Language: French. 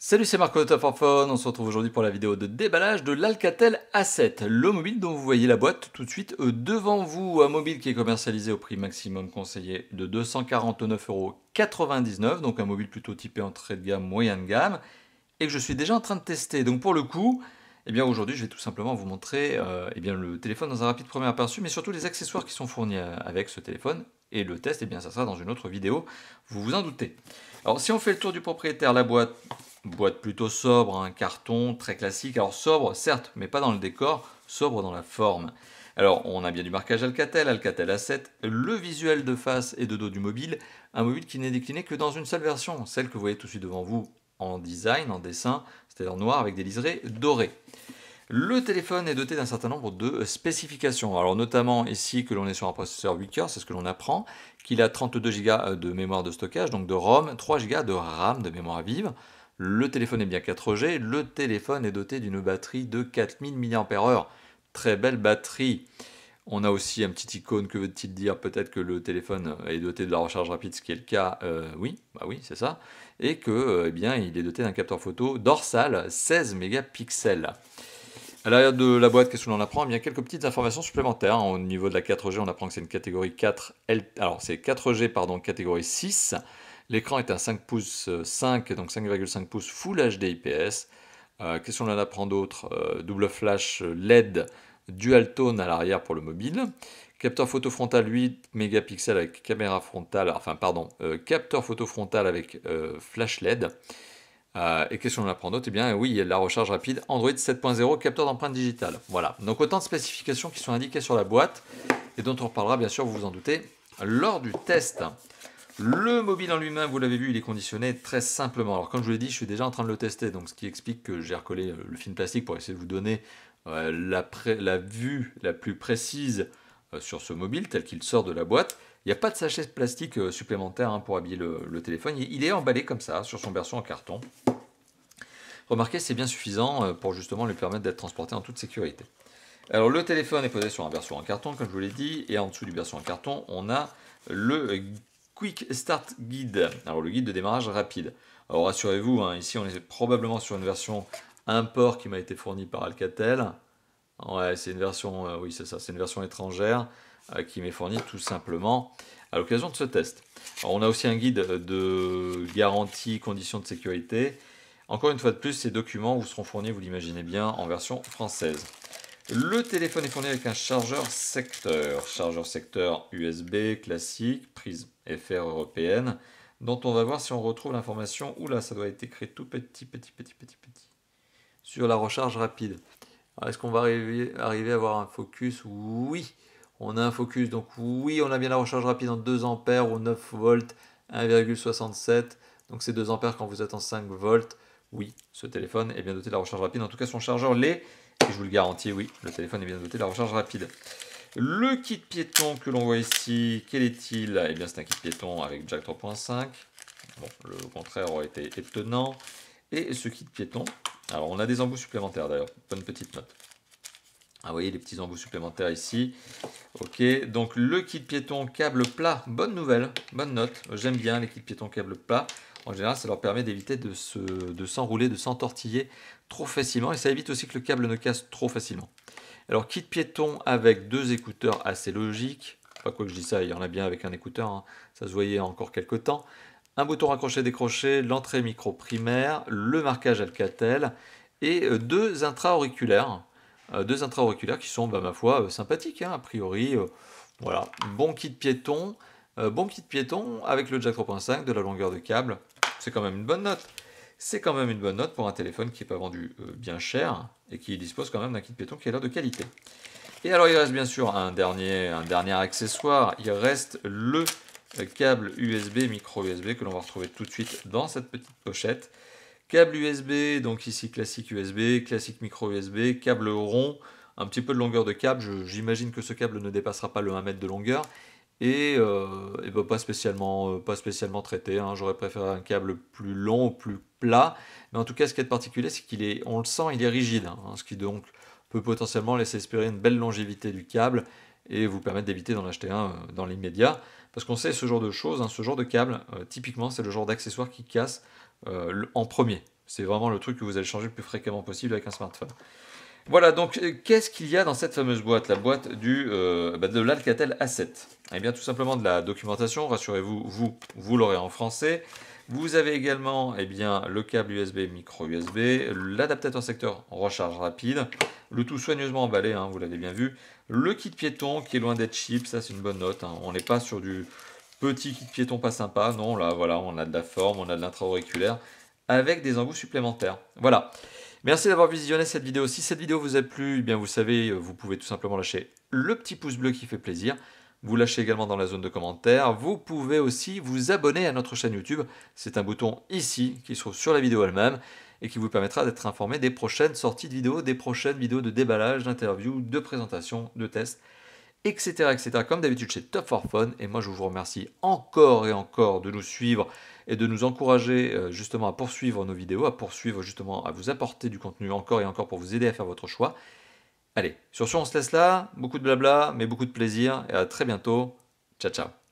Salut, c'est Marco de Top for Phone. On se retrouve aujourd'hui pour la vidéo de déballage de l'Alcatel A7, le mobile dont vous voyez la boîte tout de suite devant vous. Un mobile qui est commercialisé au prix maximum conseillé de 249,99 €, donc un mobile plutôt typé entrée de gamme, moyen de gamme, et que je suis déjà en train de tester. Donc pour le coup, eh bien aujourd'hui je vais tout simplement vous montrer eh bien, le téléphone dans un rapide premier aperçu, mais surtout les accessoires qui sont fournis avec ce téléphone. Et le test, eh bien, ça sera dans une autre vidéo, vous vous en doutez. Alors si on fait le tour du propriétaire, la boîte plutôt sobre, un carton très classique. Alors sobre, certes, mais pas dans le décor, sobre dans la forme. Alors on a bien du marquage Alcatel, Alcatel A7, le visuel de face et de dos du mobile, un mobile qui n'est décliné que dans une seule version, celle que vous voyez tout de suite devant vous en design, en dessin, c'est-à-dire noir avec des liserés dorés. Le téléphone est doté d'un certain nombre de spécifications. Alors notamment ici que l'on est sur un processeur 8 cœurs, c'est ce que l'on apprend, qu'il a 32 Go de mémoire de stockage, donc de ROM, 3 Go de RAM, de mémoire vive. Le téléphone est bien 4G, le téléphone est doté d'une batterie de 4000 mAh. Très belle batterie. On a aussi un petit icône, que veut-il dire? Peut-être que le téléphone est doté de la recharge rapide, ce qui est le cas, oui, bah oui, c'est ça. Et que, eh bien, il est doté d'un capteur photo dorsal 16 mégapixels. À l'arrière de la boîte, qu'est-ce que l'on apprend? Eh bien, quelques petites informations supplémentaires. Au niveau de la 4G, on apprend que c'est une catégorie 4, alors c'est 4G, pardon, catégorie 6. L'écran est un 5 pouces 5, donc 5,5 pouces Full HD IPS. Qu'est-ce qu'on en apprend d'autre? Double flash LED dual tone à l'arrière pour le mobile. Capteur photo frontal 8 mégapixels avec caméra frontale, enfin pardon, capteur photo frontal avec flash LED. Et qu'est-ce qu'on apprend d'autre? Eh bien oui, il y a de la recharge rapide, Android 7.0, capteur d'empreinte digitale. Voilà, donc autant de spécifications qui sont indiquées sur la boîte et dont on reparlera bien sûr, vous vous en doutez, lors du test. Le mobile en lui-même, vous l'avez vu, il est conditionné très simplement. Alors comme je vous l'ai dit, je suis déjà en train de le tester, donc ce qui explique que j'ai recollé le film plastique pour essayer de vous donner la vue la plus précise sur ce mobile tel qu'il sort de la boîte. Il n'y a pas de sachet plastique supplémentaire pour habiller le téléphone. Il est emballé comme ça, sur son berceau en carton. Remarquez, c'est bien suffisant pour justement lui permettre d'être transporté en toute sécurité. Alors le téléphone est posé sur un berceau en carton, comme je vous l'ai dit, et en dessous du berceau en carton, on a le Quick Start Guide, alors le guide de démarrage rapide. Alors rassurez-vous, ici on est probablement sur une version import qui m'a été fournie par Alcatel. Ouais, c'est une version, oui c'est ça, c'est une version étrangère qui m'est fournie tout simplement à l'occasion de ce test. Alors, on a aussi un guide de garantie, conditions de sécurité. Encore une fois de plus, ces documents vous seront fournis, vous l'imaginez bien, en version française. Le téléphone est fourni avec un chargeur secteur USB classique, prise FR européenne, dont on va voir si on retrouve l'information. Oula, ça doit être écrit tout petit, sur la recharge rapide. Est-ce qu'on va arriver à avoir un focus? Oui, on a un focus, donc oui, on a bien la recharge rapide en 2 ampères ou 9 volts, 1,67. Donc c'est 2 ampères quand vous êtes en 5 volts. Oui, ce téléphone est bien doté de la recharge rapide. En tout cas, son chargeur l'est. Et je vous le garantis, oui, le téléphone est bien doté de la recharge rapide. Le kit piéton que l'on voit ici, quel est-il? Eh bien, c'est un kit piéton avec jack 3.5. Bon, le contraire aurait été étonnant. Et ce kit piéton, alors on a des embouts supplémentaires d'ailleurs, bonne petite note. Ah, vous voyez les petits embouts supplémentaires ici. Ok, donc le kit piéton câble plat, bonne nouvelle, bonne note. J'aime bien les kits piétons câble plat. En général, ça leur permet d'éviter de s'enrouler, de s'entortiller trop facilement. Et ça évite aussi que le câble ne casse trop facilement. Alors, kit piéton avec 2 écouteurs assez logiques. Enfin, quoi que je dis ça, il y en a bien avec un écouteur. Ça se voyait encore quelques temps. Un bouton raccroché-décroché, l'entrée micro primaire, le marquage Alcatel et 2 intra-auriculaires. 2 intra-auriculaires qui sont, ma foi, sympathiques, a priori. Voilà, bon kit piéton avec le jack 3.5, de la longueur de câble. C'est quand même une bonne note. C'est quand même une bonne note pour un téléphone qui n'est pas vendu bien cher et qui dispose quand même d'un kit piéton qui a l'air de qualité. Et alors il reste bien sûr un dernier accessoire, il reste le câble USB, micro USB que l'on va retrouver tout de suite dans cette petite pochette. Câble USB, donc ici classique USB, classique micro USB, câble rond, un petit peu de longueur de câble, j'imagine que ce câble ne dépassera pas le 1 mètre de longueur. Et pas spécialement traité, j'aurais préféré un câble plus long, plus plat. Mais en tout cas, ce qui est particulier, c'est on le sent, il est rigide, ce qui donc peut potentiellement laisser espérer une belle longévité du câble et vous permettre d'éviter d'en acheter un dans l'immédiat. Parce qu'on sait ce genre de choses, ce genre de câble, typiquement, c'est le genre d'accessoire qui casse en premier. C'est vraiment le truc que vous allez changer le plus fréquemment possible avec un smartphone. Voilà, donc qu'est-ce qu'il y a dans cette fameuse boîte, la boîte de l'Alcatel A7? Eh bien, tout simplement de la documentation, rassurez-vous, vous l'aurez en français. Vous avez également le câble USB, micro USB, l'adaptateur secteur recharge rapide, le tout soigneusement emballé, hein, vous l'avez bien vu. Le kit piéton qui est loin d'être cheap, ça c'est une bonne note, hein. On n'est pas sur du petit kit piéton pas sympa, non, là voilà, on a de la forme, on a de l'intra-auriculaire avec des embouts supplémentaires. Voilà. Merci d'avoir visionné cette vidéo. Si cette vidéo vous a plu, eh bien vous savez, vous pouvez tout simplement lâcher le petit pouce bleu qui fait plaisir. Vous lâchez également dans la zone de commentaires. Vous pouvez aussi vous abonner à notre chaîne YouTube. C'est un bouton ici qui se trouve sur la vidéo elle-même et qui vous permettra d'être informé des prochaines sorties de vidéos, des prochaines vidéos de déballage, d'interviews, de présentations, de tests, etc., etc. Comme d'habitude chez Top 4 Fun. Et moi, je vous remercie encore et encore de nous suivre et de nous encourager justement à poursuivre nos vidéos, à poursuivre justement à vous apporter du contenu encore et encore pour vous aider à faire votre choix. Allez, sur ce, on se laisse là. Beaucoup de blabla, mais beaucoup de plaisir. Et à très bientôt. Ciao, ciao.